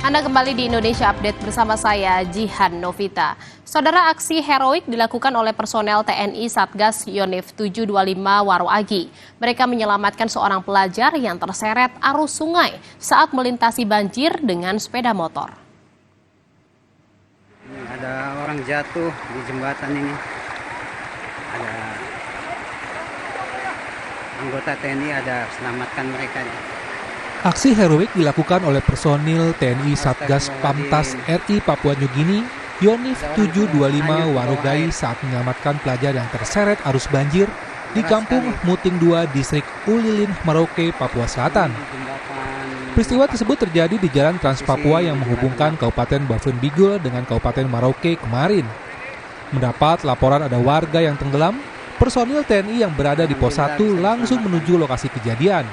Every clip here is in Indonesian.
Anda kembali di Indonesia Update bersama saya, Jihan Novita. Saudara, aksi heroik dilakukan oleh personel TNI Satgas Yonif 725 Waroagi. Mereka menyelamatkan seorang pelajar yang terseret arus sungai saat melintasi banjir dengan sepeda motor. Ada orang jatuh di jembatan ini. Ada anggota TNI selamatkan mereka. Aksi heroik dilakukan oleh personil TNI Satgas Pamtas RI Papua Nugini Yonif 725 Warogai saat menyelamatkan pelajar yang terseret arus banjir di Kampung Muting 2, Distrik Ulilin, Merauke, Papua Selatan. Peristiwa tersebut terjadi di Jalan Trans Papua yang menghubungkan Kabupaten Bafun Bigul dengan Kabupaten Merauke kemarin. Mendapat laporan ada warga yang tenggelam, personil TNI yang berada di Pos 1 langsung menuju lokasi kejadian.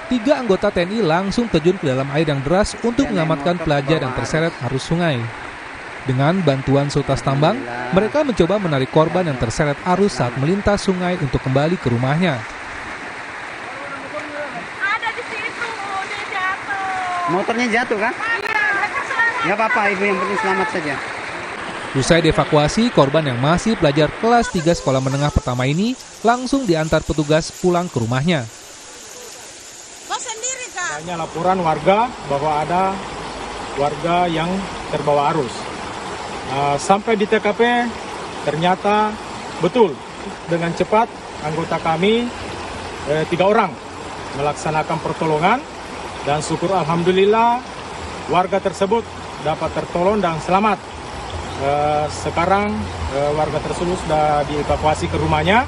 3 anggota TNI langsung terjun ke dalam air yang deras untuk menyelamatkan pelajar yang terseret arus sungai. Dengan bantuan sultas tambang, mereka mencoba menarik korban yang terseret arus saat melintas sungai untuk kembali ke rumahnya. Ada di situ, dia jatuh. Motornya jatuh kan? Nggak apa-apa, ibu, yang penting selamat saja. Usai dievakuasi, korban yang masih pelajar kelas 3 sekolah menengah pertama ini langsung diantar petugas pulang ke rumahnya. Hanya laporan warga bahwa ada warga yang terbawa arus. Sampai di TKP ternyata betul dengan cepat anggota kami 3 orang melaksanakan pertolongan dan syukur alhamdulillah warga tersebut dapat tertolong dan selamat. Sekarang warga tersebut sudah dievakuasi ke rumahnya.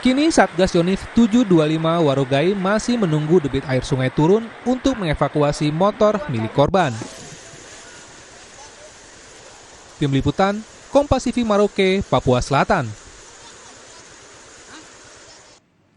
Kini Satgas Yonif 725 Warogai masih menunggu debit air sungai turun untuk mengevakuasi motor milik korban. Tim Liputan, Kompas TV Merauke, Papua Selatan.